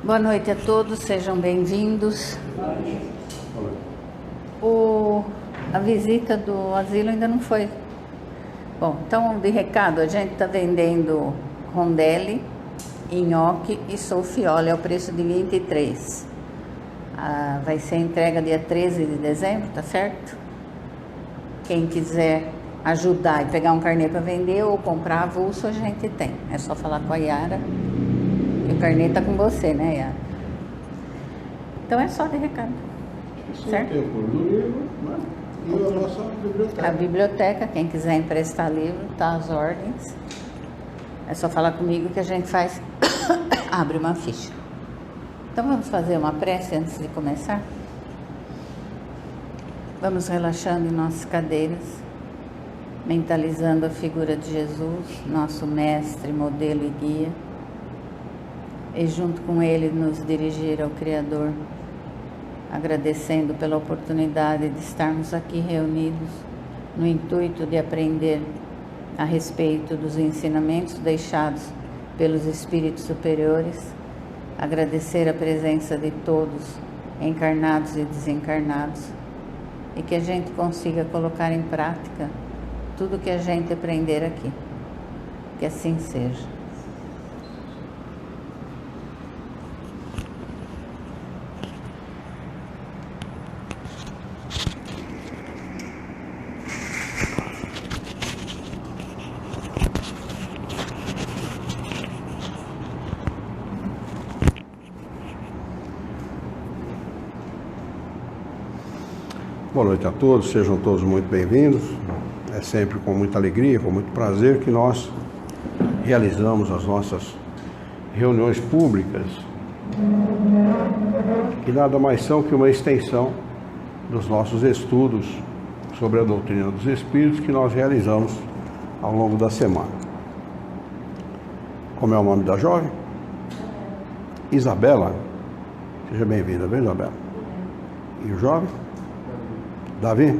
Boa noite a todos, sejam bem-vindos. A visita do asilo ainda não foi. Bom, então, de recado, a gente está vendendo rondelli, nhoque e solfiole ao preço de 23. Vai ser entrega dia 13 de dezembro, tá certo? Quem quiser ajudar e pegar um carnê para vender ou comprar avulso, a gente tem. É só falar com a Yara. E o carnê tá com você, né, Yara? Então é só de recado. Certo? Tem o Clube do Livro, né? E a nossa biblioteca. A biblioteca, quem quiser emprestar livro, tá às ordens. É só falar comigo que a gente faz, abre uma ficha. Então vamos fazer uma prece antes de começar? Vamos relaxando em nossas cadeiras, mentalizando a figura de Jesus, nosso mestre, modelo e guia, e junto com ele nos dirigir ao Criador, agradecendo pela oportunidade de estarmos aqui reunidos no intuito de aprender a respeito dos ensinamentos deixados pelos espíritos superiores, agradecer a presença de todos, encarnados e desencarnados, e que a gente consiga colocar em prática tudo que a gente aprender aqui. Que assim seja. Boa noite a todos, sejam todos muito bem-vindos. É sempre com muita alegria, com muito prazer que nós realizamos as nossas reuniões públicas, que nada mais são que uma extensão dos nossos estudos sobre a doutrina dos Espíritos que nós realizamos ao longo da semana. Como é o nome da jovem? Isabela. Seja bem-vinda, viu, Isabela? E o jovem? Davi?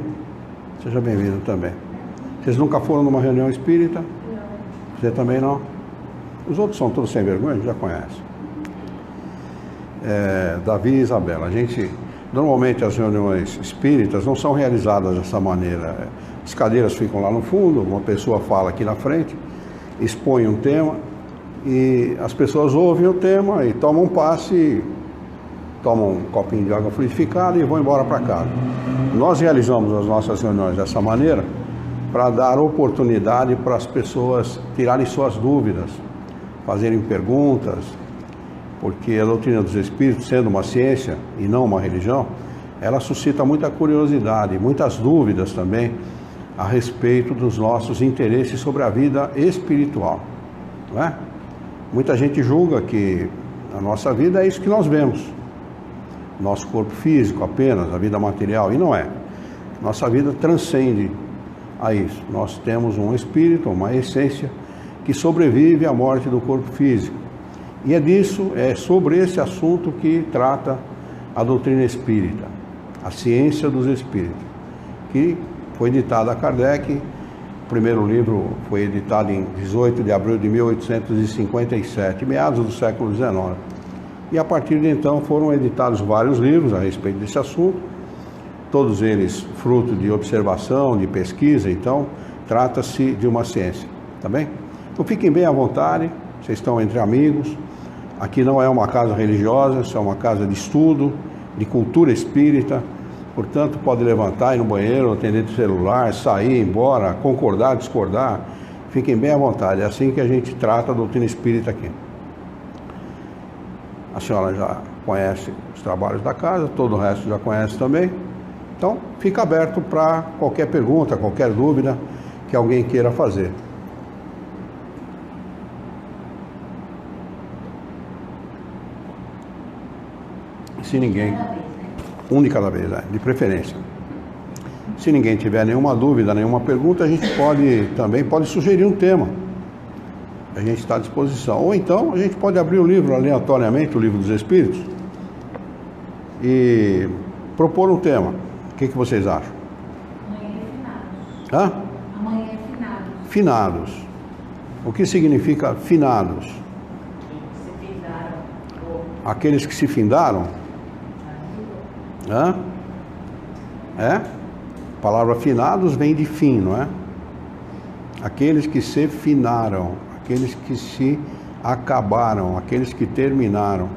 Seja bem-vindo também. Vocês nunca foram numa reunião espírita? Não. Você também não? Os outros são todos sem vergonha, já conhecem. Davi e Isabela. Normalmente as reuniões espíritas não são realizadas dessa maneira. As cadeiras ficam lá no fundo, uma pessoa fala aqui na frente, expõe um tema e as pessoas ouvem o tema e tomam um passe, tomam um copinho de água fluidificada e vão embora para casa. Nós realizamos as nossas reuniões dessa maneira para dar oportunidade para as pessoas tirarem suas dúvidas, fazerem perguntas, porque a doutrina dos Espíritos, sendo uma ciência e não uma religião, ela suscita muita curiosidade, muitas dúvidas também a respeito dos nossos interesses sobre a vida espiritual, não é? Muita gente julga que a nossa vida é isso que nós vemos. Nosso corpo físico apenas, a vida material, e não é. Nossa vida transcende a isso. Nós temos um espírito, uma essência que sobrevive à morte do corpo físico. E é sobre esse assunto que trata a doutrina espírita, a ciência dos espíritos, que foi editada a Kardec. O primeiro livro foi editado em 18 de abril de 1857, meados do século XIX. E a partir de então foram editados vários livros a respeito desse assunto, todos eles fruto de observação, de pesquisa. Então trata-se de uma ciência, tá bem? Então fiquem bem à vontade, vocês estão entre amigos. Aqui não é uma casa religiosa, isso é uma casa de estudo, de cultura espírita. Portanto, pode levantar, ir no banheiro, atender o celular, sair, ir embora, concordar, discordar. Fiquem bem à vontade, é assim que a gente trata a doutrina espírita aqui. A senhora já conhece os trabalhos da casa, todo o resto já conhece também. Então, fica aberto para qualquer pergunta, qualquer dúvida que alguém queira fazer. Se ninguém... Um de cada vez, de preferência. Se ninguém tiver nenhuma dúvida, nenhuma pergunta, a gente pode sugerir um tema. A gente está à disposição. Ou então, a gente pode abrir o livro aleatoriamente, o Livro dos Espíritos, e propor um tema. O que vocês acham? Amanhã é finados. Hã? Amanhã é finados. Finados. O que significa finados? Se fizeram Aqueles que se findaram? Hã? É? A palavra finados vem de fim, não é? Aqueles que se finaram, aqueles que se acabaram, aqueles que terminaram.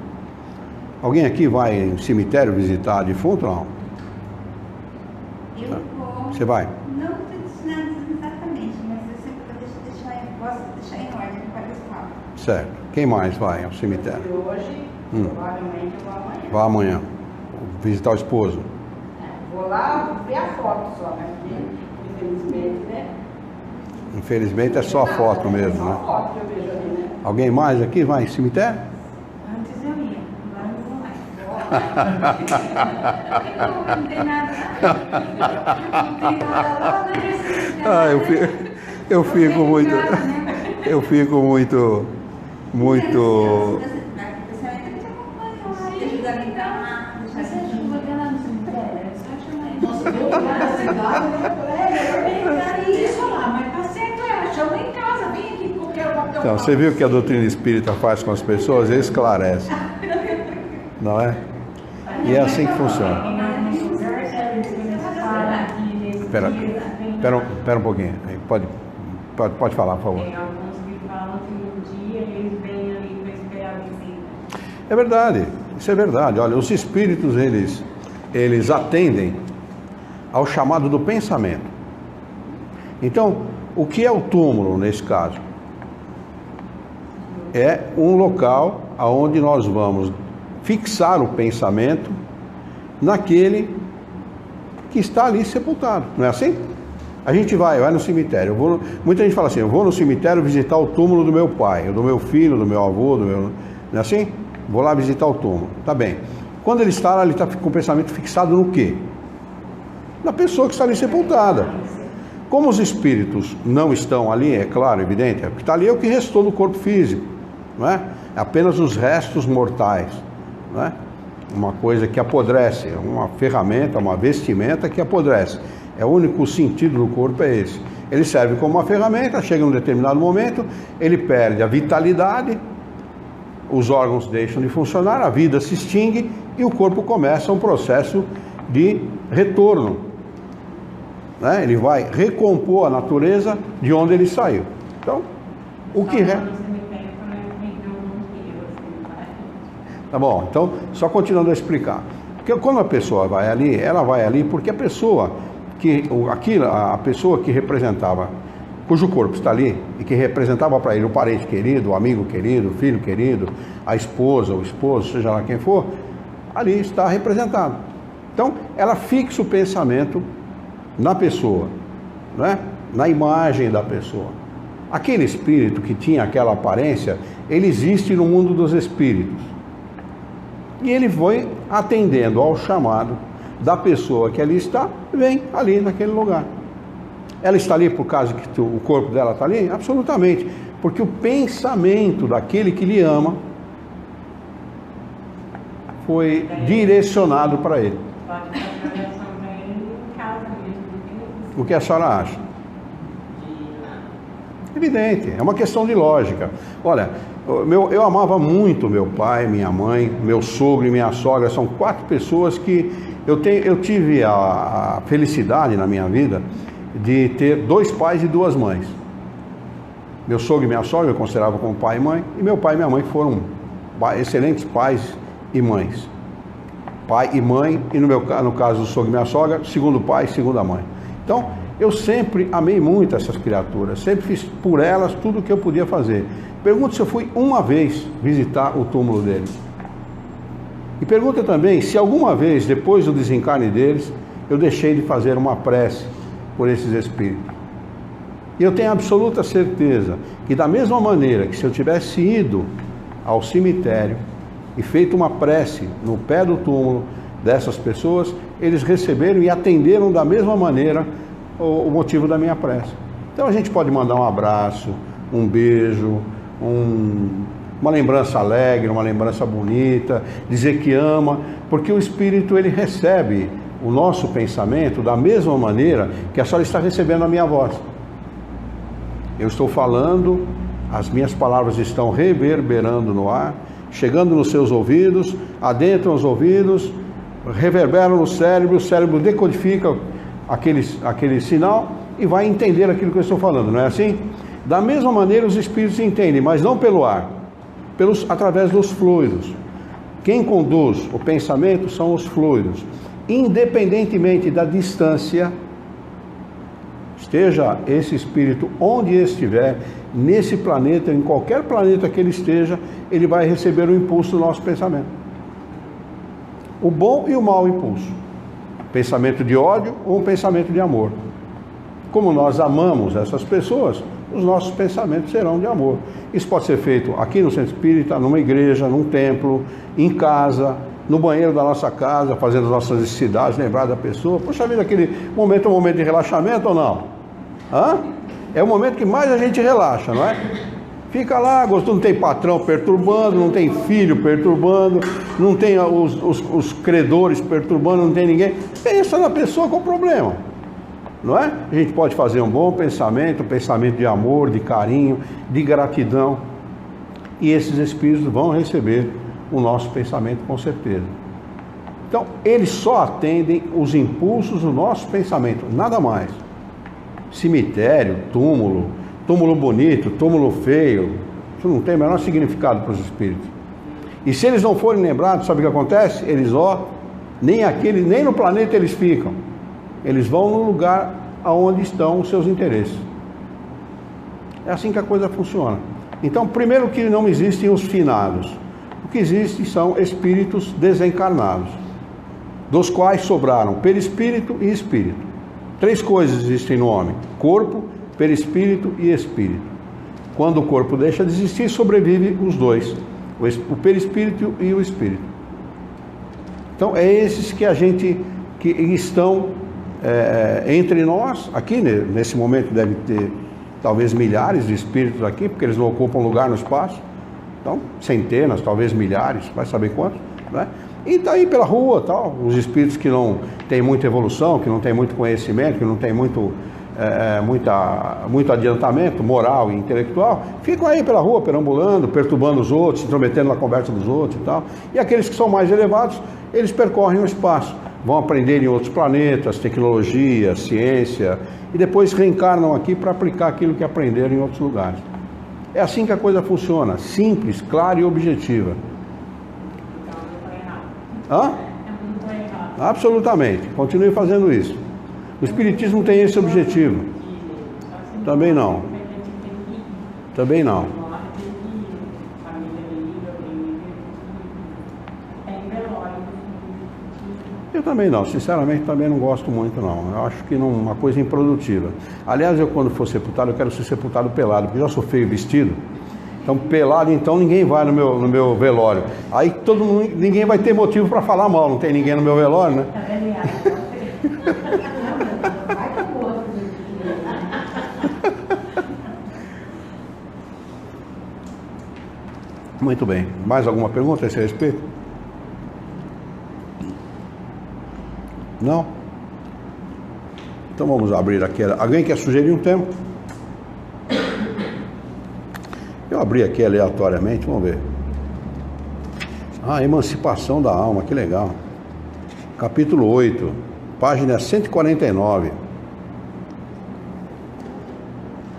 Alguém aqui vai em cemitério visitar defunto ou não? Eu vou. Você vai? Não estou ensinando exatamente, mas eu sempre gosto de deixar em ordem para o pessoal. Certo. Quem mais vai ao cemitério? Hoje, provavelmente eu vou amanhã. Vai amanhã. Visitar o esposo. Vou lá ver a foto só, mas infelizmente, né? Infelizmente é só a foto mesmo, Só né? a foto que eu vejo ali, né? Alguém mais aqui vai em cemitério? Antes eu ia, agora eu não vou mais. Não tem nada lá. Não tem nada lá, não precisa. Ah, eu fico muito. Eu fico muito. Muito. Então, você viu o que a doutrina espírita faz com as pessoas? Ele esclarece. Não é? E é assim que funciona. Espera um pouquinho. Pode falar, por favor. Tem alguns que falam que um dia eles vêm ali para esperar a visita. É verdade, isso é verdade. Olha, os espíritos, eles atendem ao chamado do pensamento. Então, o que é o túmulo nesse caso? É um local onde nós vamos fixar o pensamento naquele que está ali sepultado, não é assim? A gente vai no cemitério. Muita gente fala assim: eu vou no cemitério visitar o túmulo do meu pai, do meu filho, do meu avô, não é assim? Vou lá visitar o túmulo, tá bem. Quando ele está lá, ele está com o pensamento fixado no quê? Na pessoa que está ali sepultada. Como os espíritos não estão ali, é claro, evidente, o que está ali é o que restou do corpo físico, não é? É apenas os restos mortais, não é? Uma coisa que apodrece, uma ferramenta, uma vestimenta que apodrece. É o único sentido do corpo é esse. Ele serve como uma ferramenta, chega num determinado momento, ele perde a vitalidade, os órgãos deixam de funcionar, a vida se extingue e o corpo começa um processo de retorno, né? Ele vai recompor a natureza de onde ele saiu. Então, o que Tá bom, então, só continuando a explicar. Porque quando a pessoa vai ali, ela vai ali porque a pessoa que representava, cujo corpo está ali, e que representava para ele o parente querido, o amigo querido, o filho querido, a esposa, o esposo, seja lá quem for, ali está representado. Então, ela fixa o pensamento na pessoa, né? Na imagem da pessoa. Aquele espírito que tinha aquela aparência, ele existe no mundo dos espíritos. E ele foi atendendo ao chamado da pessoa que ali está, vem ali naquele lugar. Ela está ali por causa que o corpo dela está ali? Absolutamente. Porque o pensamento daquele que lhe ama foi direcionado para ele. Pode fazer a oração para ele em casa mesmo. O que a senhora acha? Evidente, é uma questão de lógica. Olha, eu amava muito meu pai, minha mãe, meu sogro e minha sogra. São 4 pessoas que eu tive a felicidade na minha vida de ter 2 pais e 2 mães. Meu sogro e minha sogra eu considerava como pai e mãe, e meu pai e minha mãe foram excelentes pais e mães. Pai e mãe, e no caso do sogro e minha sogra, segundo pai e segunda mãe. Então, eu sempre amei muito essas criaturas, sempre fiz por elas tudo o que eu podia fazer. Pergunto se eu fui uma vez visitar o túmulo deles. E pergunta também se alguma vez, depois do desencarne deles, eu deixei de fazer uma prece por esses espíritos. E eu tenho absoluta certeza que da mesma maneira que se eu tivesse ido ao cemitério e feito uma prece no pé do túmulo dessas pessoas, eles receberam e atenderam da mesma maneira o motivo da minha prece. Então a gente pode mandar um abraço, um beijo, uma lembrança alegre, uma lembrança bonita, dizer que ama, porque o Espírito ele recebe o nosso pensamento da mesma maneira que a senhora está recebendo a minha voz. Eu estou falando, as minhas palavras estão reverberando no ar, chegando nos seus ouvidos, adentram os ouvidos, reverberam no cérebro, o cérebro decodifica aquele sinal e vai entender aquilo que eu estou falando, não é assim? Da mesma maneira os espíritos entendem, mas não pelo ar, através dos fluidos. Quem conduz o pensamento são os fluidos. Independentemente da distância, esteja esse espírito onde estiver, nesse planeta, em qualquer planeta que ele esteja, ele vai receber o impulso do nosso pensamento. O bom e o mau impulso. Pensamento de ódio ou um pensamento de amor. Como nós amamos essas pessoas, os nossos pensamentos serão de amor. Isso pode ser feito aqui no centro espírita, numa igreja, num templo, em casa, no banheiro da nossa casa, fazendo as nossas necessidades, lembrar da pessoa. Puxa vida, aquele momento é um momento de relaxamento ou não? É o momento que mais a gente relaxa, não é? Fica lá, não tem patrão perturbando, não tem filho perturbando, não tem os credores perturbando, não tem ninguém. Pensa na pessoa com o problema, não é? A gente pode fazer um bom pensamento, um pensamento de amor, de carinho, de gratidão, e esses espíritos vão receber o nosso pensamento com certeza. Então, eles só atendem os impulsos do nosso pensamento, nada mais. Cemitério, túmulo bonito, túmulo feio, isso não tem o menor significado para os espíritos. E se eles não forem lembrados, sabe o que acontece? Eles nem no planeta eles ficam. Eles vão no lugar aonde estão os seus interesses. É assim que a coisa funciona. Então, primeiro que não existem os finados. O que existe são espíritos desencarnados, dos quais sobraram perispírito e espírito. 3 coisas existem no homem: corpo, perispírito e espírito. Quando o corpo deixa de existir, sobrevive os 2, o perispírito e o espírito. Então é esses que estão entre nós. Aqui nesse momento deve ter talvez milhares de espíritos aqui, porque eles não ocupam lugar no espaço. Então centenas, talvez milhares, vai saber quantos, né? E está aí pela rua, tal, os espíritos que não têm muita evolução, que não têm muito conhecimento, que não têm muito adiantamento moral e intelectual, ficam aí pela rua, perambulando, perturbando os outros, se intrometendo na conversa dos outros e tal. E aqueles que são mais elevados, eles percorrem o espaço, vão aprender em outros planetas, tecnologia, ciência, e depois reencarnam aqui para aplicar aquilo que aprenderam em outros lugares. É assim que a coisa funciona, simples, clara e objetiva. Absolutamente, continue fazendo isso. O espiritismo tem esse objetivo. Também não. Também não. Eu também não, sinceramente também não gosto muito não. Eu acho que não, uma coisa improdutiva. Aliás, eu quando for sepultado, eu quero ser sepultado pelado, porque eu já sou feio vestido. Então pelado, então ninguém vai no meu velório. Aí ninguém vai ter motivo para falar mal, não tem ninguém no meu velório, né? Muito bem. Mais alguma pergunta a esse respeito? Não? Então vamos abrir aqui. Alguém quer sugerir um tema? Eu abri aqui aleatoriamente, vamos ver. Emancipação da alma, que legal. Capítulo 8, página 149.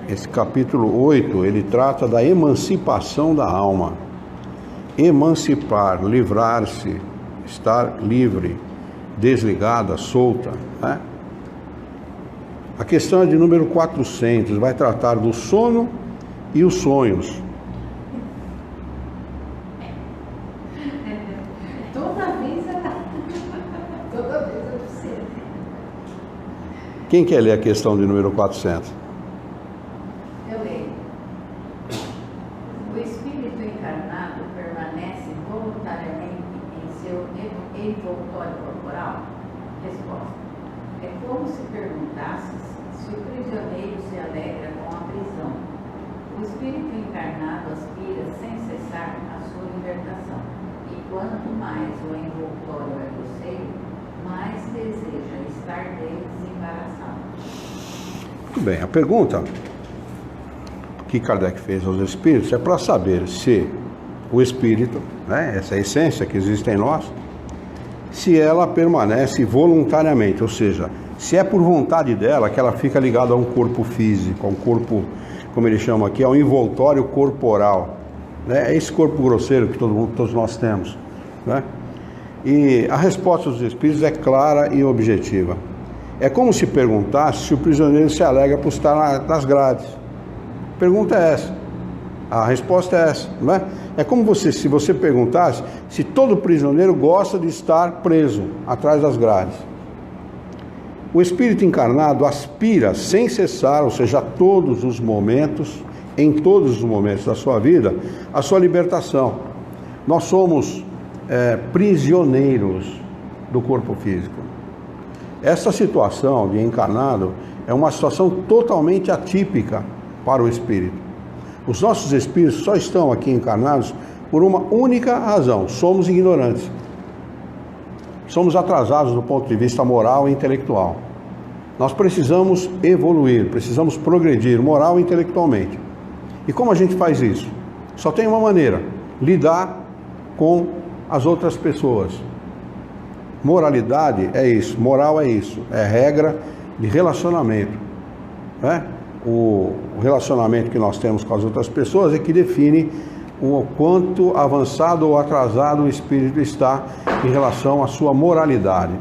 Esse capítulo 8, ele trata da emancipação da alma. Emancipar, livrar-se, estar livre, desligada, solta, né? A questão é de número 400, vai tratar do sono e os sonhos. Toda vez eu sei. Quem quer ler a questão de número 400? Eu leio. O espírito encarnado permanece voluntariamente em seu envoltório corporal? Resposta. É como se perguntasses se o prisioneiro se alegra com a prisão. O espírito encarnado aspira sem cessar a sua libertação, e quanto mais o envoltório é grosseiro, mais deseja estar dele desembaraçado. Muito bem, a pergunta que Kardec fez aos espíritos é para saber se o espírito, né, essa essência que existe em nós, se ela permanece voluntariamente, ou seja, se é por vontade dela que ela fica ligada a um corpo físico, a um corpo, como ele chama aqui, a um envoltório corporal, né? É esse corpo grosseiro que todos nós temos, né? E a resposta dos espíritos é clara e objetiva. É como se perguntasse se o prisioneiro se alegra por estar nas grades. A pergunta é essa. A resposta é essa, não é? É como se você perguntasse se todo prisioneiro gosta de estar preso atrás das grades. O espírito encarnado aspira sem cessar, ou seja, a todos os momentos, em todos os momentos da sua vida, a sua libertação. Nós somos prisioneiros do corpo físico. Essa situação de encarnado é uma situação totalmente atípica para o espírito. Os nossos espíritos só estão aqui encarnados por uma única razão: somos ignorantes. Somos atrasados do ponto de vista moral e intelectual. Nós precisamos evoluir, precisamos progredir moral e intelectualmente. E como a gente faz isso? Só tem uma maneira: lidar com as outras pessoas. Moralidade é isso, moral é isso, é regra de relacionamento, né? O relacionamento que nós temos com as outras pessoas é que define o quanto avançado ou atrasado o espírito está em relação à sua moralidade.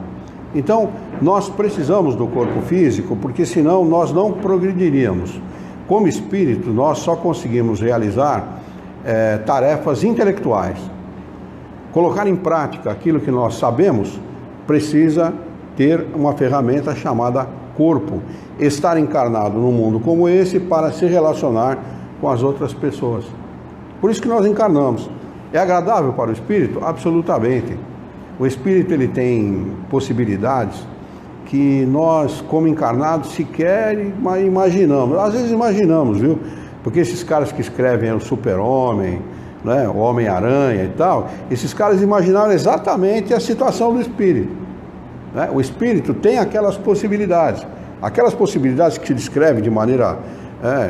Então, nós precisamos do corpo físico, porque senão nós não progrediríamos. Como espírito, nós só conseguimos realizar tarefas intelectuais. Colocar em prática aquilo que nós sabemos precisa ter uma ferramenta chamada corpo. Estar encarnado num mundo como esse para se relacionar com as outras pessoas. Por isso que nós encarnamos. É agradável para o espírito? Absolutamente. O espírito ele tem possibilidades que nós, como encarnados, sequer imaginamos. Às vezes imaginamos, viu? Porque esses caras que escrevem o Super-Homem, né, o Homem-Aranha e tal, esses caras imaginaram exatamente a situação do espírito, né? O espírito tem aquelas possibilidades que se descreve de maneira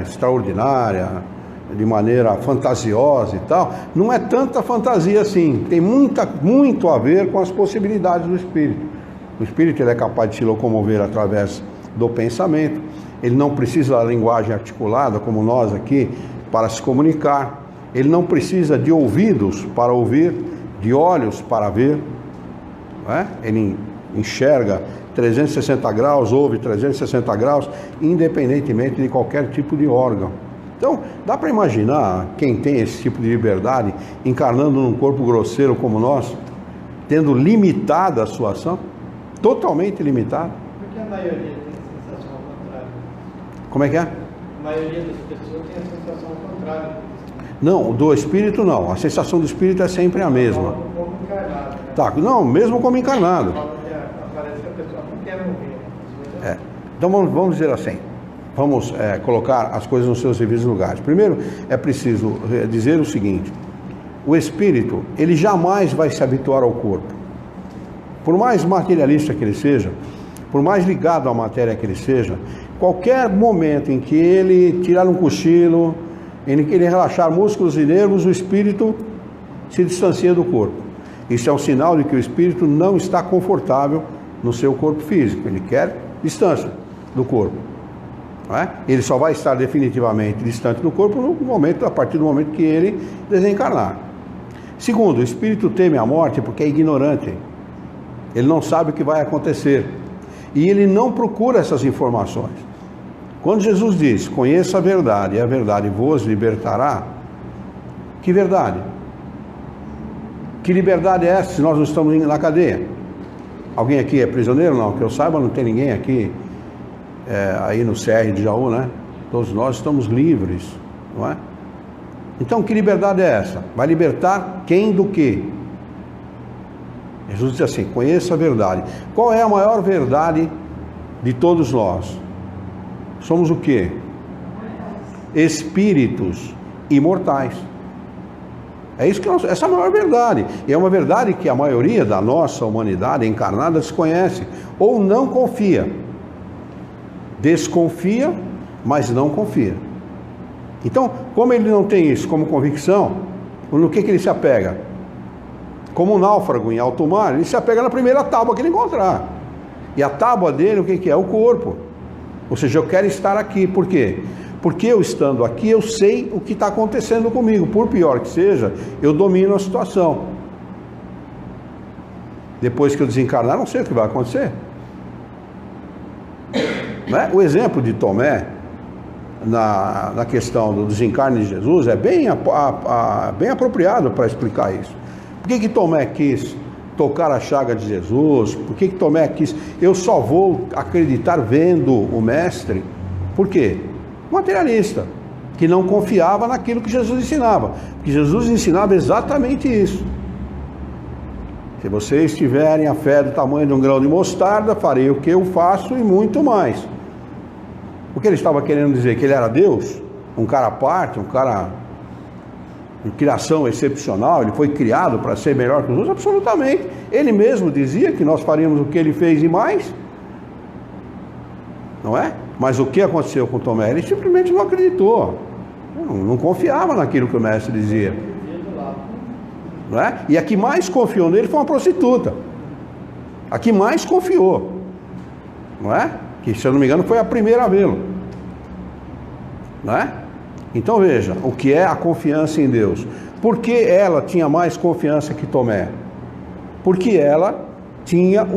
extraordinária, de maneira fantasiosa e tal. Não é tanta fantasia assim, tem muito a ver com as possibilidades do espírito. O espírito ele é capaz de se locomover através do pensamento, ele não precisa da linguagem articulada como nós aqui para se comunicar, ele não precisa de ouvidos para ouvir, de olhos para ver, né? Ele enxerga 360 graus, ouve 360 graus, independentemente de qualquer tipo de órgão. Então, dá para imaginar quem tem esse tipo de liberdade, encarnando num corpo grosseiro como nós, tendo limitada a sua ação, totalmente limitada. Porque a maioria tem a sensação ao contrário. Como é que é? A maioria das pessoas tem a sensação ao contrário. Não, do espírito não, a sensação do espírito é sempre a mesma. Como encarnado, né? Tá, não, mesmo como encarnado. Parece que a pessoa não quer morrer. Então vamos dizer assim, vamos colocar as coisas nos seus devidos lugares. Primeiro, é preciso dizer o seguinte: o espírito, ele jamais vai se habituar ao corpo. Por mais materialista que ele seja, por mais ligado à matéria que ele seja, qualquer momento em que ele tirar um cochilo, em que ele relaxar músculos e nervos, o espírito se distancia do corpo. Isso é um sinal de que o espírito não está confortável no seu corpo físico, ele quer distância do corpo. Não é? Ele só vai estar definitivamente distante do corpo a partir do momento que ele desencarnar. Segundo, o espírito teme a morte porque é ignorante. Ele não sabe o que vai acontecer. E ele não procura essas informações. Quando Jesus diz, conheça a verdade e a verdade vos libertará, que verdade? Que liberdade é essa se nós não estamos na cadeia? Alguém aqui é prisioneiro? Não, que eu saiba, não tem ninguém aqui aí no CR de Jaú, né? Todos nós estamos livres, não é? Então, que liberdade é essa? Vai libertar quem do quê? Jesus diz assim, conheça a verdade. Qual é a maior verdade de todos nós? Somos o quê? Espíritos imortais. É isso que essa é a maior verdade. E é uma verdade que a maioria da nossa humanidade encarnada desconhece ou não confia. Desconfia, mas não confia. Então, como ele não tem isso como convicção, No que ele se apega? Como um náufrago em alto mar, ele se apega na primeira tábua que ele encontrar. E a tábua dele, o que é? O corpo. Ou seja, eu quero estar aqui. Por quê? Porque eu estando aqui, eu sei o que está acontecendo comigo. Por pior que seja, eu domino a situação. Depois que eu desencarnar, não sei o que vai acontecer. Né? O exemplo de Tomé, na questão do desencarne de Jesus, é bem apropriado para explicar isso. Por que Tomé quis tocar a chaga de Jesus? Por que Tomé quis? Eu só vou acreditar vendo o Mestre. Por quê? Materialista, que não confiava naquilo que Jesus ensinava. Porque Jesus ensinava exatamente isso. Se vocês tiverem a fé do tamanho de um grão de mostarda, farei o que eu faço e muito mais. O que ele estava querendo dizer? Que ele era Deus? Um cara à parte, um cara de criação excepcional, ele foi criado para ser melhor que os outros? Absolutamente. Ele mesmo dizia que nós faríamos o que ele fez e mais. Não é? Mas o que aconteceu com Tomé? Ele simplesmente não acreditou. Não confiava naquilo que o mestre dizia. Não é? E a que mais confiou nele foi uma prostituta. A que mais confiou. Não é? Que, se eu não me engano, foi a primeira a vê-lo. Não é? Então veja, o que é a confiança em Deus? Por que ela tinha mais confiança que Tomé? Porque ela tinha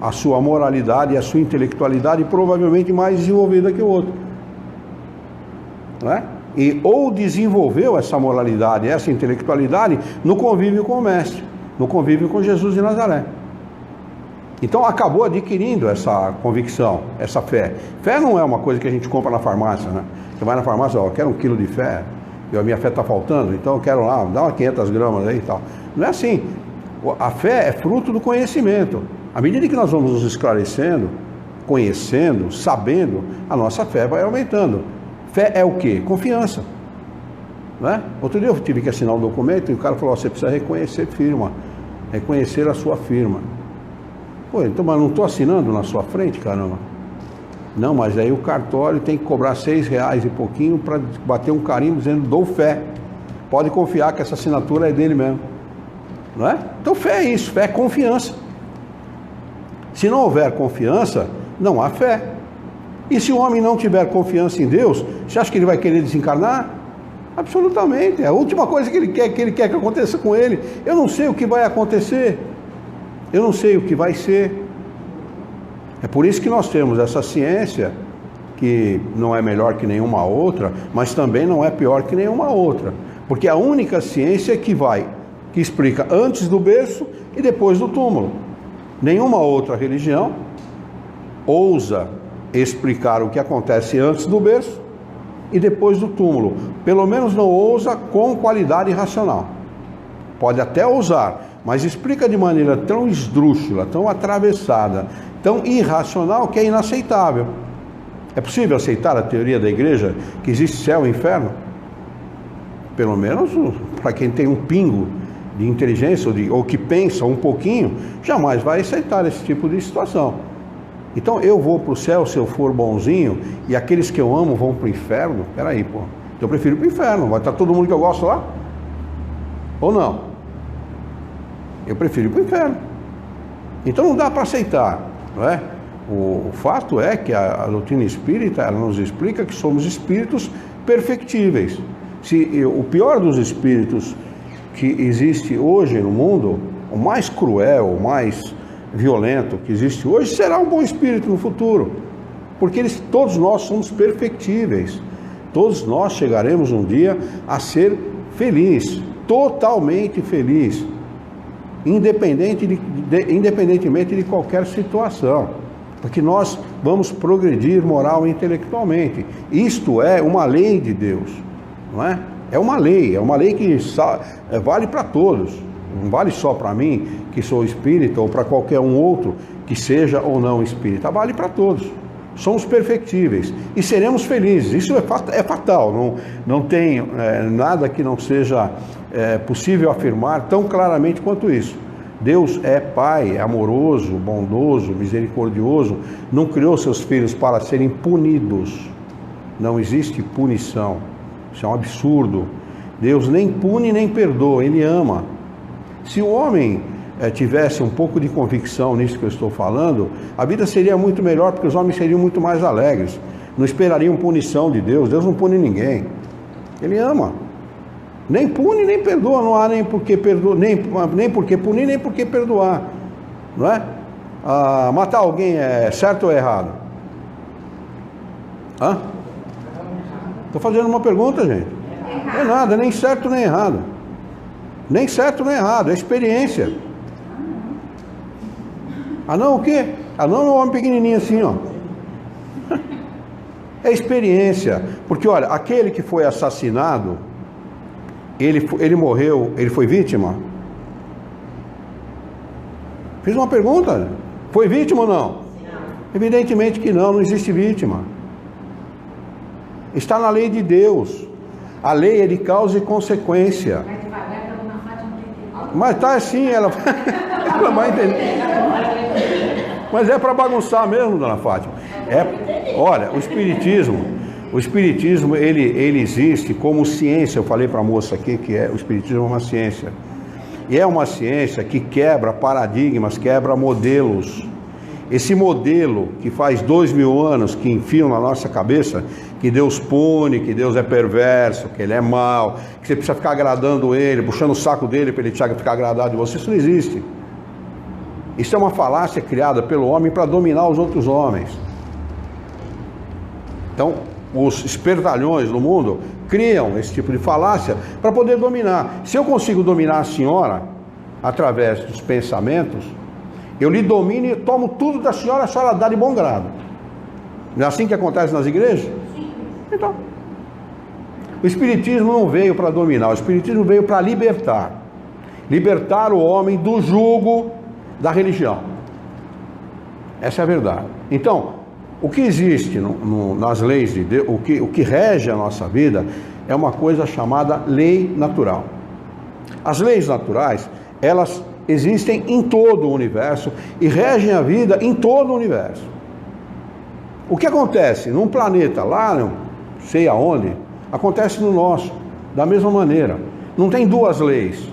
a sua moralidade e a sua intelectualidade provavelmente mais desenvolvida que o outro. Não é? E ou desenvolveu essa moralidade, essa intelectualidade no convívio com o Mestre, no convívio com Jesus de Nazaré. Então acabou adquirindo essa convicção, essa fé. Fé não é uma coisa que a gente compra na farmácia, né? Você vai na farmácia, ó, eu quero 1 quilo de fé, e a minha fé está faltando, então eu quero lá, dá umas 500 gramas aí e tal. Não é assim. A fé é fruto do conhecimento. À medida que nós vamos nos esclarecendo, conhecendo, sabendo, a nossa fé vai aumentando. Fé é o quê? Confiança. Não é? Outro dia eu tive que assinar um documento e o cara falou, você precisa reconhecer firma, reconhecer a sua firma. Pô, então, mas não estou assinando na sua frente, caramba. Não, mas aí o cartório tem que cobrar R$6 e pouquinho para bater um carimbo dizendo, dou fé. Pode confiar que essa assinatura é dele mesmo. Não é? Então fé é isso, fé é confiança. Se não houver confiança, não há fé. E se o homem não tiver confiança em Deus, você acha que ele vai querer desencarnar? Absolutamente, é a última coisa que ele quer que aconteça com ele. Eu não sei o que vai acontecer, eu não sei o que vai ser. É por isso que nós temos essa ciência, que não é melhor que nenhuma outra, mas também não é pior que nenhuma outra. Porque a única ciência que explica antes do berço e depois do túmulo. Nenhuma outra religião ousa explicar o que acontece antes do berço e depois do túmulo. Pelo menos não ousa com qualidade racional. Pode até ousar, mas explica de maneira tão esdrúxula, tão atravessada, tão irracional que é inaceitável. É possível aceitar a teoria da igreja que existe céu e inferno? Pelo menos para quem tem um pingo de inteligência ou que pensa um pouquinho, jamais vai aceitar esse tipo de situação. Então eu vou para o céu se eu for bonzinho e aqueles que eu amo vão para o inferno? Peraí, pô, eu prefiro ir para o inferno, vai estar todo mundo que eu gosto lá? Ou não? Eu prefiro ir para o inferno. Então não dá para aceitar, não é? O fato é que a doutrina espírita, ela nos explica que somos espíritos perfectíveis. O pior dos espíritos que existe hoje no mundo, o mais cruel, o mais violento que existe hoje, será um bom espírito no futuro, porque todos nós somos perfectíveis, todos nós chegaremos um dia a ser feliz, totalmente feliz, independentemente de qualquer situação, porque nós vamos progredir moral e intelectualmente. Isto é uma lei de Deus, não é? É uma lei que vale para todos, não vale só para mim, que sou espírita, ou para qualquer um outro que seja ou não espírita, vale para todos. Somos perfectíveis e seremos felizes, isso é fatal, não tem nada que não seja possível afirmar tão claramente quanto isso. Deus é Pai, é amoroso, bondoso, misericordioso, não criou seus filhos para serem punidos, não existe punição. Isso é um absurdo. Deus nem pune nem perdoa, Ele ama. Se o homem tivesse um pouco de convicção nisso que eu estou falando, a vida seria muito melhor, porque os homens seriam muito mais alegres, não esperariam punição de Deus. Deus não pune ninguém, Ele ama. Nem pune nem perdoa, não há nem por que perdoar, nem por que punir, nem por que perdoar, não é? Matar alguém é certo ou errado? Estou fazendo uma pergunta, gente. Não é nada, nem certo nem errado. Nem certo nem errado, é experiência. Não o quê? Não é um homem pequenininho assim, ó. É experiência. Porque olha, aquele que foi assassinado, ele morreu, ele foi vítima? Fiz uma pergunta. Foi vítima ou não? Evidentemente que não, não existe vítima. Está na lei de Deus. A lei é de causa e consequência. Mas tá assim, ela vai entender. Mas é para bagunçar mesmo, dona Fátima. Olha, o espiritismo ele existe como ciência. Eu falei para a moça aqui que o espiritismo é uma ciência. E é uma ciência que quebra paradigmas, quebra modelos. Esse modelo que faz 2000 anos que enfiam na nossa cabeça que Deus pune, que Deus é perverso, que Ele é mau, que você precisa ficar agradando Ele, puxando o saco dele para Ele ficar agradado de você, isso não existe. Isso é uma falácia criada pelo homem para dominar os outros homens. Então, os espertalhões no mundo criam esse tipo de falácia para poder dominar. Se eu consigo dominar a senhora através dos pensamentos, eu lhe domino e tomo tudo da senhora, a senhora dá de bom grado. Não é assim que acontece nas igrejas? Sim. Então, o Espiritismo não veio para dominar, o Espiritismo veio para libertar. Libertar o homem do jugo da religião. Essa é a verdade. Então, o que existe nas leis de Deus, o que rege a nossa vida, é uma coisa chamada lei natural. As leis naturais, elas existem em todo o universo e regem a vida em todo o universo. O que acontece num planeta lá, não sei aonde, acontece no nosso, da mesma maneira. Não tem duas leis.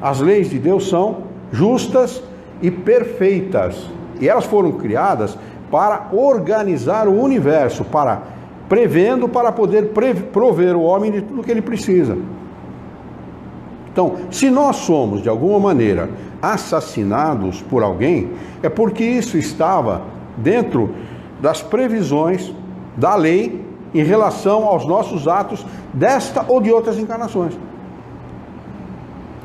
As leis de Deus são justas e perfeitas. E elas foram criadas para organizar o universo, para poder prover o homem de tudo que ele precisa. Então, se nós somos, de alguma maneira, assassinados por alguém, é porque isso estava dentro das previsões da lei em relação aos nossos atos desta ou de outras encarnações.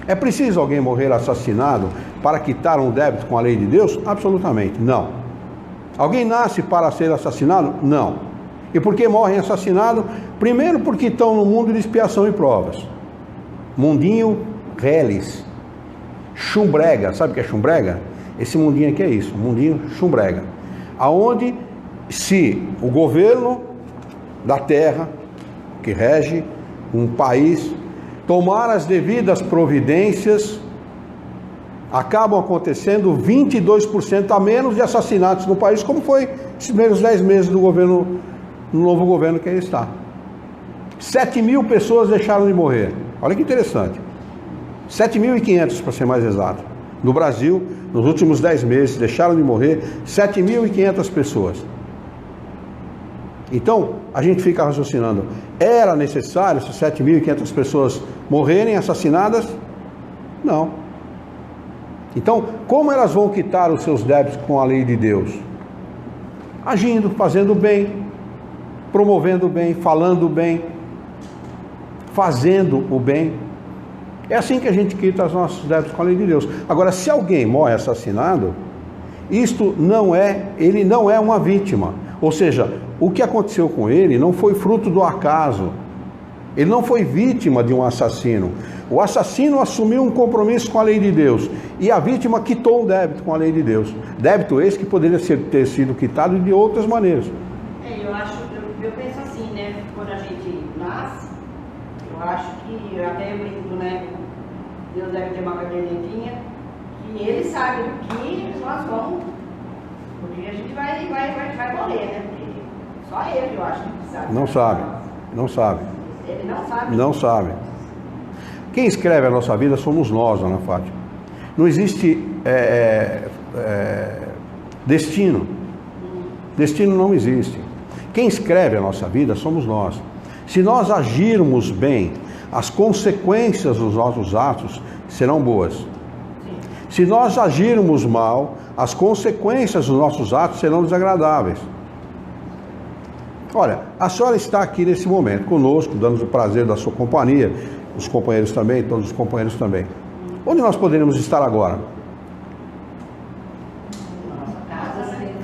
É preciso alguém morrer assassinado para quitar um débito com a lei de Deus? Absolutamente, não. Alguém nasce para ser assassinado? Não. E por que morrem assassinados? Primeiro porque estão no mundo de expiação e provas. Mundinho reles, chumbrega, sabe o que é chumbrega? Esse mundinho aqui é isso, mundinho chumbrega, aonde se o governo da terra, que rege um país, tomar as devidas providências, acabam acontecendo 22% a menos de assassinatos no país, como foi esses primeiros 10 meses do governo, no novo governo que aí está. 7.000 pessoas deixaram de morrer. Olha que interessante. 7.500 para ser mais exato. No Brasil, nos últimos 10 meses, deixaram de morrer 7.500 pessoas. Então, a gente fica raciocinando, era necessário essas 7.500 pessoas morrerem assassinadas? Não. Então, como elas vão quitar os seus débitos com a lei de Deus? Agindo, fazendo bem, promovendo o bem, falando o bem, fazendo o bem. É assim que a gente quita os nossos débitos com a lei de Deus. Agora, se alguém morre assassinado, ele não é uma vítima. Ou seja, o que aconteceu com ele não foi fruto do acaso. Ele não foi vítima de um assassino. O assassino assumiu um compromisso com a lei de Deus. E a vítima quitou um débito com a lei de Deus. Débito esse que poderia ter sido quitado de outras maneiras. Eu penso assim, né? Quando a gente nasce, eu acho que, até eu brinco, né? Deus deve ter uma cadernetinha, que ele sabe o que nós vamos, porque a gente vai morrer, né? Porque só ele, eu acho que sabe. Não sabe, não sabe. Ele não sabe? Não sabe. Quem escreve a nossa vida somos nós, dona Fátima. Não existe destino. Destino não existe. Quem escreve a nossa vida somos nós. Se nós agirmos bem, as consequências dos nossos atos serão boas. Se nós agirmos mal, as consequências dos nossos atos serão desagradáveis. Olha, a senhora está aqui nesse momento conosco, dando o prazer da sua companhia, os companheiros também, todos os companheiros também. Onde nós poderíamos estar agora?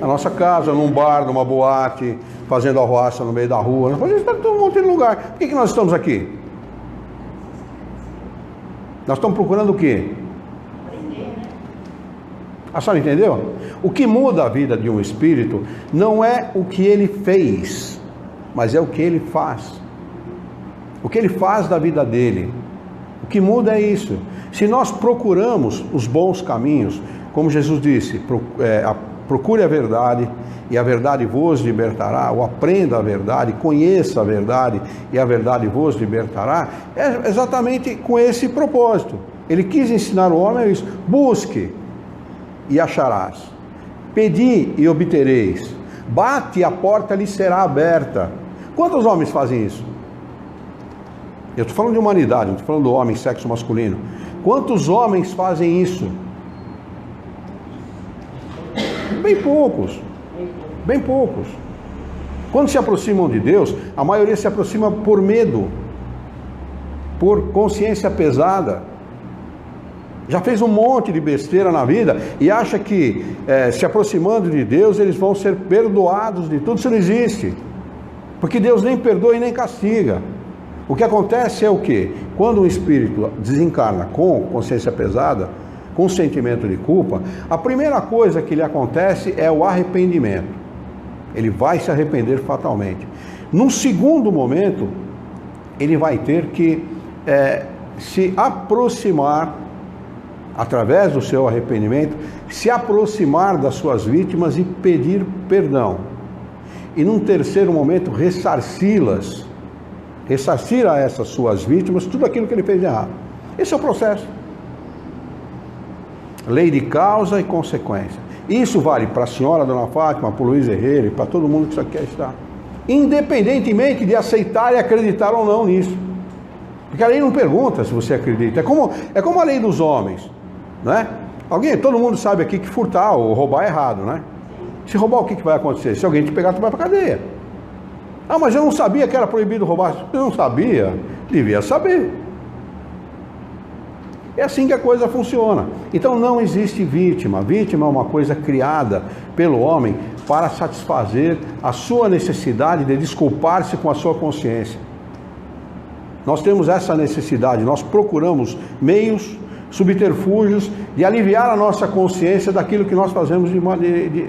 Na nossa casa, num bar, numa boate, fazendo arruaça no meio da rua. Nós podemos estar em todo monte de lugar. Por que nós estamos aqui? Nós estamos procurando o quê? A senhora entendeu? O que muda a vida de um espírito não é o que ele fez, mas é o que ele faz. O que ele faz da vida dele. O que muda é isso. Se nós procuramos os bons caminhos, como Jesus disse, procure a verdade e a verdade vos libertará, ou aprenda a verdade, conheça a verdade e a verdade vos libertará, é exatamente com esse propósito. Ele quis ensinar o homem isso: busque e acharás, pedi e obtereis, bate e a porta lhe será aberta. Quantos homens fazem isso? Eu estou falando de humanidade, não estou falando do homem, sexo masculino. Quantos homens fazem isso? Bem poucos. Bem poucos. Quando se aproximam de Deus, a maioria se aproxima por medo, por consciência pesada. Já fez um monte de besteira na vida e acha que se aproximando de Deus eles vão ser perdoados de tudo. Isso não existe. Porque Deus nem perdoa e nem castiga. O que acontece é o quê? Quando um espírito desencarna com consciência pesada, com sentimento de culpa, a primeira coisa que lhe acontece é o arrependimento. Ele vai se arrepender fatalmente. Num segundo momento, ele vai ter que se aproximar, através do seu arrependimento, se aproximar das suas vítimas e pedir perdão. E num terceiro momento, ressarci-las. Ressarcir a essas suas vítimas tudo aquilo que ele fez de errado. Esse é o processo. Lei de causa e consequência. Isso vale para a senhora, dona Fátima, para o Luiz Herrera e para todo mundo que aqui está. Independentemente de aceitar e acreditar ou não nisso. Porque a lei não pergunta se você acredita. É como a lei dos homens, né? Todo mundo sabe aqui que furtar ou roubar é errado, né? Se roubar, o que vai acontecer? Se alguém te pegar, tu vai para a cadeia. Ah, mas eu não sabia que era proibido roubar. Eu não sabia, devia saber. É assim que a coisa funciona. Então não existe vítima. Vítima é uma coisa criada pelo homem para satisfazer a sua necessidade de desculpar-se com a sua consciência. Nós temos essa necessidade, nós procuramos meios, subterfúgios de aliviar a nossa consciência daquilo que nós fazemos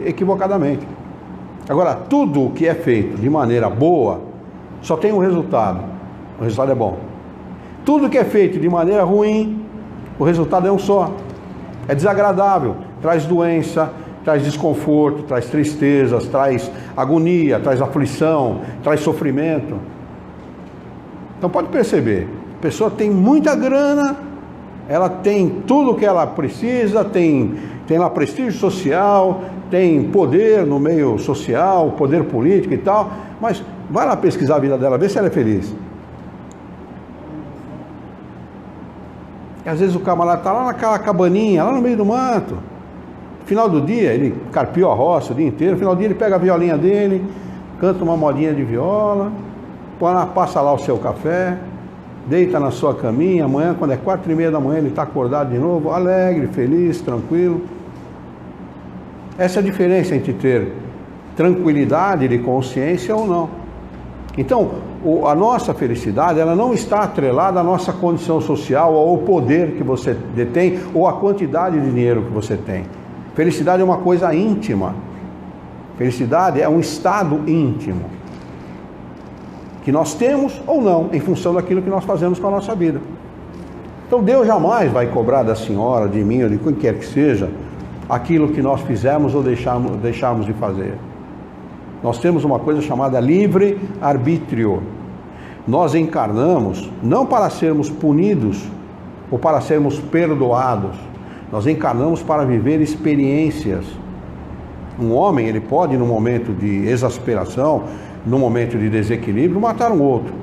equivocadamente. Agora, tudo que é feito de maneira boa só tem um resultado. O resultado é bom. Tudo que é feito de maneira ruim, o resultado é um só. É desagradável, traz doença, traz desconforto, traz tristezas, traz agonia, traz aflição, traz sofrimento. Então pode perceber, a pessoa tem muita grana, ela tem tudo o que ela precisa, tem lá prestígio social, tem poder no meio social, poder político e tal, mas vai lá pesquisar a vida dela, vê se ela é feliz. E às vezes o camarada está lá naquela cabaninha, lá no meio do mato. No final do dia, ele carpiou a roça o dia inteiro, no final do dia ele pega a violinha dele, canta uma modinha de viola, passa lá o seu café, deita na sua caminha, amanhã, quando é 4h30 da manhã, ele está acordado de novo, alegre, feliz, tranquilo. Essa é a diferença entre ter tranquilidade de consciência ou não. Então, a nossa felicidade, ela não está atrelada à nossa condição social, ou ao poder que você detém, ou à quantidade de dinheiro que você tem. Felicidade é uma coisa íntima. Felicidade é um estado íntimo, que nós temos ou não, em função daquilo que nós fazemos com a nossa vida. Então Deus jamais vai cobrar da senhora, de mim ou de quem quer que seja, aquilo que nós fizemos ou deixarmos de fazer. Nós temos uma coisa chamada livre-arbítrio. nós encarnamos não para sermos punidos ou para sermos perdoados. Nós encarnamos para viver experiências. Um homem, ele pode, num momento de exasperação, num momento de desequilíbrio, matar um outro.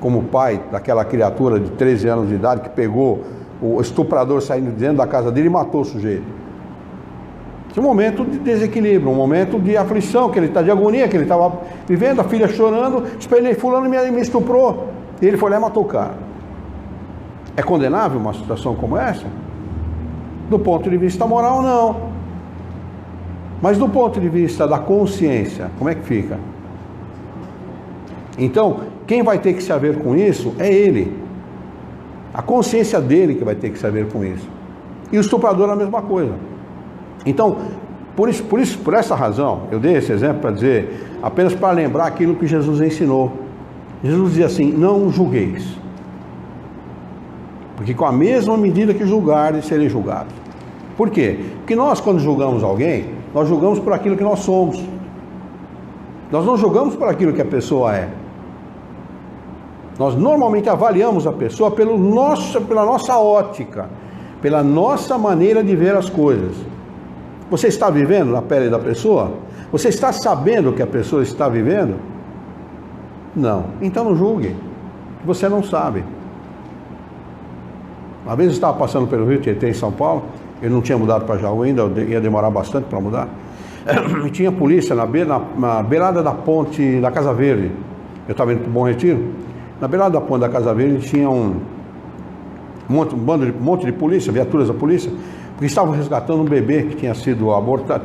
Como o pai daquela criatura de 13 anos de idade que pegou o estuprador saindo de dentro da casa dele e matou o sujeito. Um momento de desequilíbrio, um momento de aflição, que ele está de agonia, que ele estava vivendo, a filha chorando, espelhei, fulano me estuprou. E ele foi lá e matou o cara. É condenável uma situação como essa? Do ponto de vista moral, não. Mas do ponto de vista da consciência, como é que fica? Então, quem vai ter que se haver com isso é ele. A consciência dele que vai ter que se haver com isso. E o estuprador é a mesma coisa. Então, por essa razão, eu dei esse exemplo para dizer, apenas para lembrar aquilo que Jesus ensinou. Jesus dizia assim: não julgueis, porque com a mesma medida que julgardes, sereis julgados. Por quê? Porque nós, quando julgamos alguém, nós julgamos por aquilo que nós somos. Nós não julgamos por aquilo que a pessoa é. Nós normalmente avaliamos a pessoa pela nossa ótica, pela nossa maneira de ver as coisas. Você está vivendo na pele da pessoa? Você está sabendo o que a pessoa está vivendo? Não. Então não julgue. Você não sabe. Uma vez eu estava passando pelo Rio Tietê, em São Paulo. Eu não tinha mudado para Jaú ainda, ia demorar bastante para mudar. E tinha polícia na beirada da ponte da Casa Verde. Eu estava indo para o Bom Retiro. Na beirada da ponte da Casa Verde tinha um monte de polícia, viaturas da polícia, porque estavam resgatando um bebê que tinha sido abortado,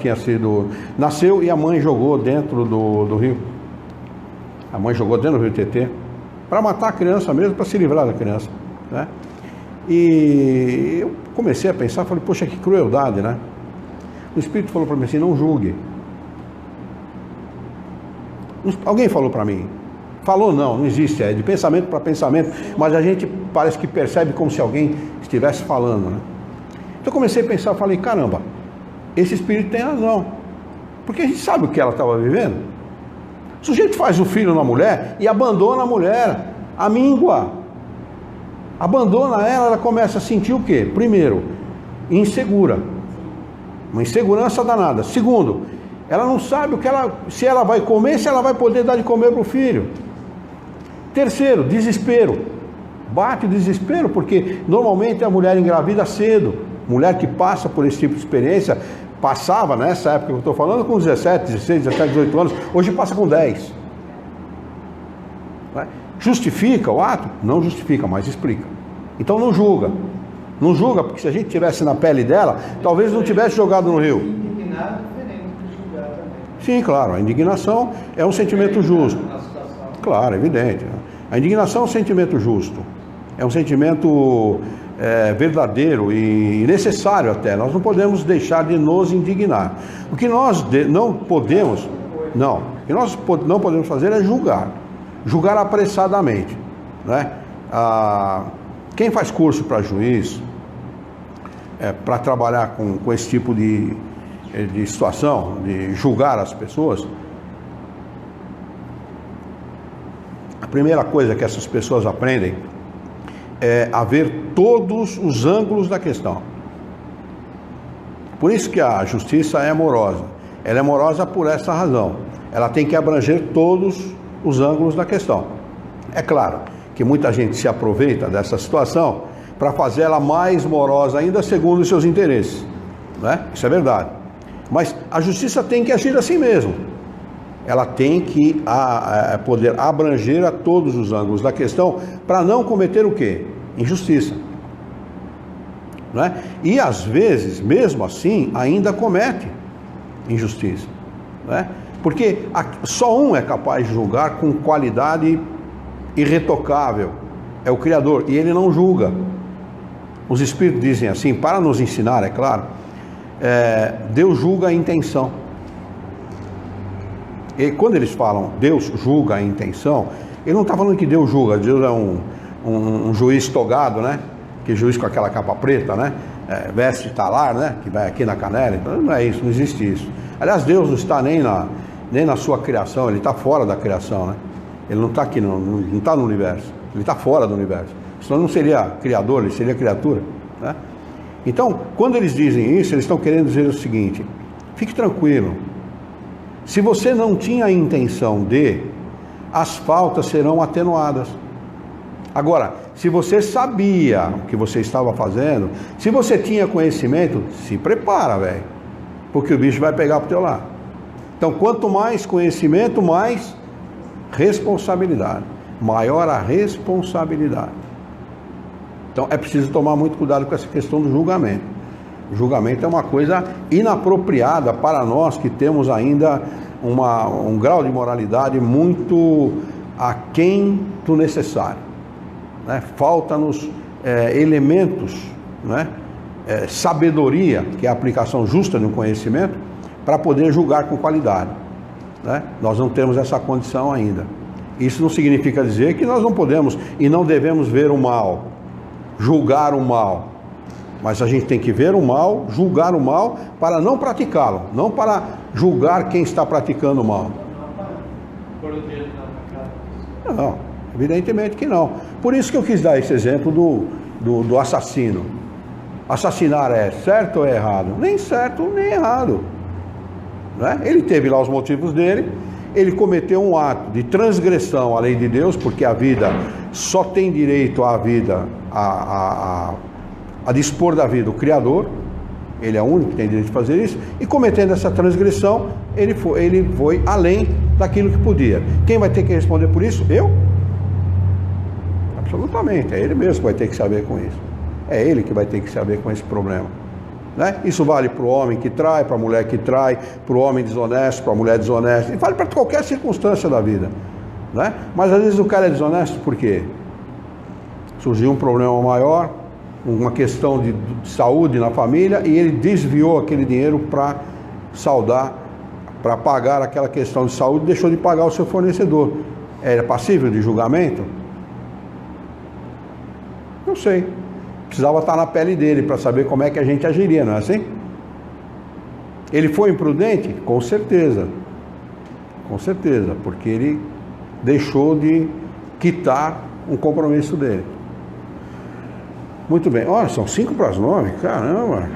nasceu e a mãe jogou dentro do rio. A mãe jogou dentro do Rio Tietê para matar a criança mesmo, para se livrar da criança, né? E eu comecei a pensar, falei, poxa, que crueldade, né? O Espírito falou para mim assim: não julgue. Alguém falou para mim. Falou não existe, é de pensamento para pensamento, mas a gente parece que percebe como se alguém estivesse falando, né? Então eu comecei a pensar, falei, caramba, esse Espírito tem razão, porque a gente sabe o que ela estava vivendo. O sujeito faz o filho na mulher e abandona a mulher, amíngua, abandona ela começa a sentir o quê? Primeiro, insegura, uma insegurança danada. Segundo, ela não sabe se ela vai comer, se ela vai poder dar de comer para o filho. Terceiro, desespero. Bate o desespero, porque normalmente a mulher engravida cedo. Mulher que passa por esse tipo de experiência, passava nessa época que eu estou falando com 17, 16, 17, 18 anos, hoje passa com 10. Justifica o ato? Não justifica, mas explica. Então não julga. Não julga, porque se a gente tivesse na pele dela, talvez não tivesse jogado no rio. Indignado é diferente de julgar também. Sim, claro, a indignação é um sentimento justo. Claro, evidente. A indignação é um sentimento justo. É um sentimento verdadeiro e necessário até. Nós não podemos deixar de nos indignar. O que nós não podemos fazer é julgar. Julgar apressadamente, né? Quem faz curso para juiz, para trabalhar com esse tipo de situação, de julgar as pessoas, a primeira coisa que essas pessoas aprendem é a ver todos os ângulos da questão. Por isso que a justiça é amorosa. Ela é amorosa por essa razão. Ela tem que abranger todos os ângulos da questão. É claro que muita gente se aproveita dessa situação para fazer ela mais morosa ainda segundo os seus interesses, né? Isso é verdade. Mas a justiça tem que agir assim mesmo. Ela tem que poder abranger a todos os ângulos da questão para não cometer o quê? Injustiça. Né? E às vezes, mesmo assim, ainda comete injustiça. Né? Porque só um é capaz de julgar com qualidade irretocável, é o Criador, e ele não julga. Os Espíritos dizem assim, para nos ensinar, é claro, Deus julga a intenção. E quando eles falam Deus julga a intenção, ele não está falando que Deus julga, Deus é um juiz togado, né? Que juiz com aquela capa preta, né? Veste talar, né? Que vai aqui na canela. Então não é isso, não existe isso. Aliás, Deus não está nem na sua criação, ele está fora da criação, né? Ele não está aqui, não está no universo. Ele está fora do universo. Senão não seria criador, ele seria criatura, né? Então, quando eles dizem isso, eles estão querendo dizer o seguinte: fique tranquilo. Se você não tinha a intenção de, as faltas serão atenuadas. Agora, se você sabia o que você estava fazendo, se você tinha conhecimento, se prepara, velho, porque o bicho vai pegar pro teu lado. Então, quanto mais conhecimento, mais responsabilidade. Maior a responsabilidade. Então, é preciso tomar muito cuidado com essa questão do julgamento. O julgamento é uma coisa inapropriada para nós que temos ainda um grau de moralidade muito aquém do necessário, né? Falta-nos elementos, né? Sabedoria, que é a aplicação justa de um conhecimento, para poder julgar com qualidade, né? Nós não temos essa condição ainda. Isso não significa dizer que nós não podemos e não devemos ver o mal, julgar o mal. Mas a gente tem que ver o mal, julgar o mal, para não praticá-lo, não para julgar quem está praticando o mal. Não, evidentemente que não. Por isso que eu quis dar esse exemplo do assassino. Assassinar é certo ou é errado? Nem certo, nem errado, né? Ele teve lá os motivos dele, ele cometeu um ato de transgressão à lei de Deus, porque a vida só tem direito à vida, a dispor da vida o Criador. Ele é o único que tem direito de fazer isso, e cometendo essa transgressão, ele foi além daquilo que podia. Quem vai ter que responder por isso? Eu? Absolutamente, é ele mesmo que vai ter que saber com isso. É ele que vai ter que saber com esse problema, né? Isso vale para o homem que trai, para a mulher que trai, para o homem desonesto, para a mulher desonesta, e vale para qualquer circunstância da vida, né? Mas às vezes o cara é desonesto por quê? Surgiu um problema maior, uma questão de saúde na família, e ele desviou aquele dinheiro para saldar, para pagar aquela questão de saúde, deixou de pagar o seu fornecedor. Era passível de julgamento? Não sei. Precisava estar na pele dele para saber como é que a gente agiria, não é assim? Ele foi imprudente? Com certeza. Com certeza, porque ele deixou de quitar um compromisso dele. Muito bem, olha, são 5 para as 9, caramba,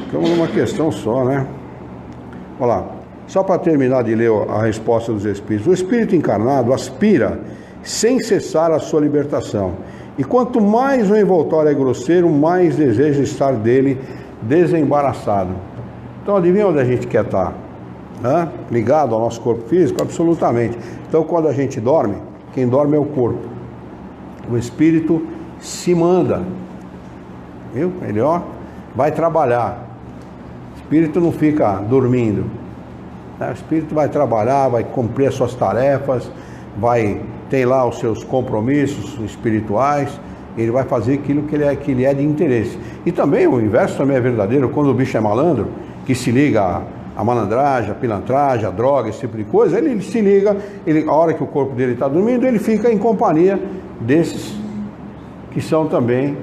ficamos numa questão só, né? Olha lá, só para terminar de ler a resposta dos Espíritos. O Espírito encarnado aspira sem cessar a sua libertação, e quanto mais o envoltório é grosseiro, mais deseja estar dele desembaraçado. Então adivinha onde a gente quer estar? Hã? Ligado ao nosso corpo físico? Absolutamente. Então quando a gente dorme, quem dorme é o corpo. O Espírito se manda, viu? Ele, ó, vai trabalhar. O Espírito não fica dormindo, né? O Espírito vai trabalhar, vai cumprir as suas tarefas, tem lá os seus compromissos espirituais, ele vai fazer aquilo que ele é de interesse. E também o inverso também é verdadeiro. Quando o bicho é malandro, que se liga a malandragem, a pilantragem, a droga, esse tipo de coisa, ele se liga, a hora que o corpo dele está dormindo, ele fica em companhia desses que são também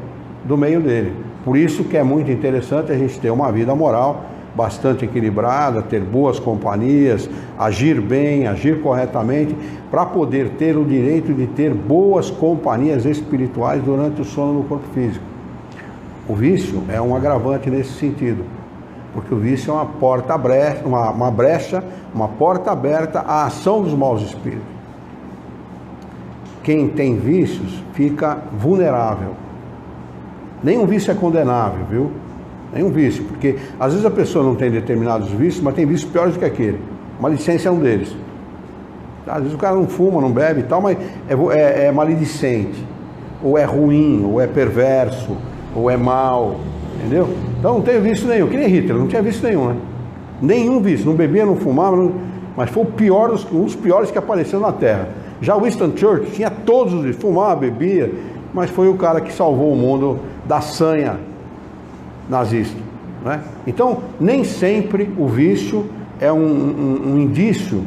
do meio dele. Por isso que é muito interessante a gente ter uma vida moral bastante equilibrada, ter boas companhias, agir bem, agir corretamente, para poder ter o direito de ter boas companhias espirituais durante o sono no corpo físico. O vício é um agravante nesse sentido, porque o vício é uma porta uma porta aberta à ação dos maus espíritos. Quem tem vícios fica vulnerável. Nenhum vício é condenável, viu? Nenhum vício, porque às vezes a pessoa não tem determinados vícios, mas tem vícios piores do que aquele. Maledicência é um deles. Às vezes o cara não fuma, não bebe e tal, mas é maledicente, ou é ruim, ou é perverso, ou é mau, entendeu? Então não tem vício nenhum, que nem Hitler, não tinha vício nenhum, né? Nenhum vício, não bebia, não fumava, mas foi um dos piores que apareceu na Terra. Já Winston Churchill tinha todos os vícios, fumava, bebia, mas foi o cara que salvou o mundo da sanha nazista, né? Então, nem sempre o vício é um indício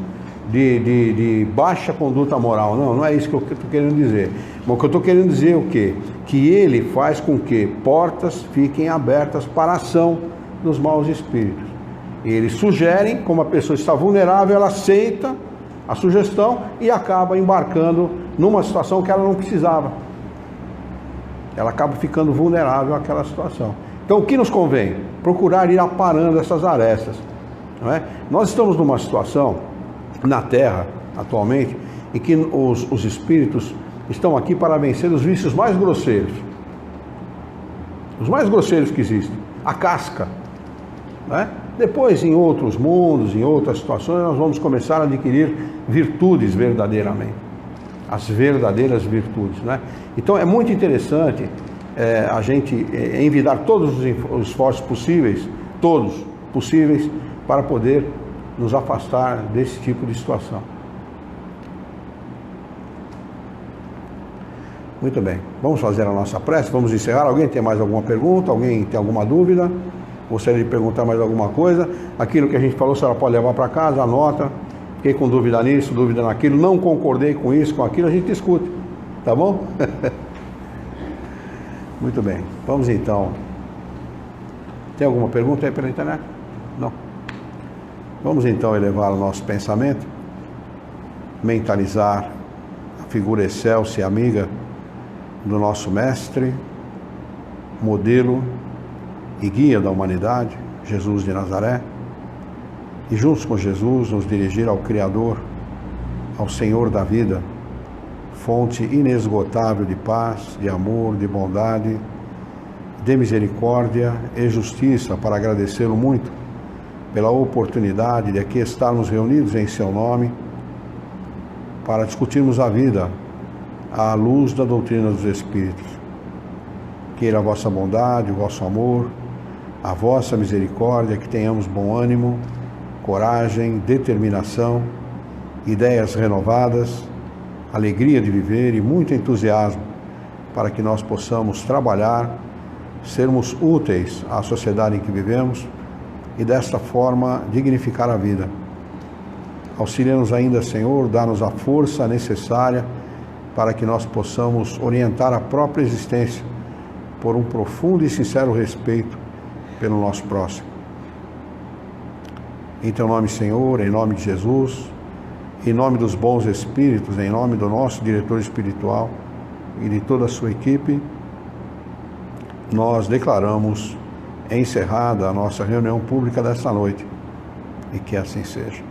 de baixa conduta moral. Não é isso que eu estou querendo dizer. Mas o que eu estou querendo dizer é o quê? Que ele faz com que portas fiquem abertas para a ação dos maus espíritos. E eles sugerem, como a pessoa está vulnerável, ela aceita a sugestão e acaba embarcando numa situação que ela não precisava. Ela acaba ficando vulnerável àquela situação. Então, o que nos convém? Procurar ir aparando essas arestas. Não é? Nós estamos numa situação na Terra, atualmente, em que os espíritos estão aqui para vencer os vícios mais grosseiros. Os mais grosseiros que existem. A casca. Não é? Depois, em outros mundos, em outras situações, nós vamos começar a adquirir virtudes verdadeiramente. As verdadeiras virtudes. Né? Então é muito interessante a gente envidar todos os esforços possíveis, todos possíveis, para poder nos afastar desse tipo de situação. Muito bem, vamos fazer a nossa prece, vamos encerrar. Alguém tem mais alguma pergunta? Alguém tem alguma dúvida? Gostaria de perguntar mais alguma coisa? Aquilo que a gente falou, a senhora pode levar para casa, anota. Fiquei com dúvida nisso, dúvida naquilo, não concordei com isso, com aquilo, a gente discute, tá bom? Muito bem, vamos então. Tem alguma pergunta aí pela internet? Não? Vamos então elevar o nosso pensamento, mentalizar a figura excelsa e amiga do nosso mestre, modelo e guia da humanidade, Jesus de Nazaré, e juntos com Jesus nos dirigir ao Criador, ao Senhor da vida, fonte inesgotável de paz, de amor, de bondade, de misericórdia e justiça, para agradecê-lo muito pela oportunidade de aqui estarmos reunidos em seu nome para discutirmos a vida à luz da doutrina dos Espíritos. Queira a vossa bondade, o vosso amor, a vossa misericórdia, que tenhamos bom ânimo, coragem, determinação, ideias renovadas, alegria de viver e muito entusiasmo para que nós possamos trabalhar, sermos úteis à sociedade em que vivemos e desta forma dignificar a vida. Auxilia-nos ainda, Senhor, dá-nos a força necessária para que nós possamos orientar a própria existência por um profundo e sincero respeito pelo nosso próximo. Em teu nome, Senhor, em nome de Jesus, em nome dos bons espíritos, em nome do nosso diretor espiritual e de toda a sua equipe, nós declaramos encerrada a nossa reunião pública desta noite, e que assim seja.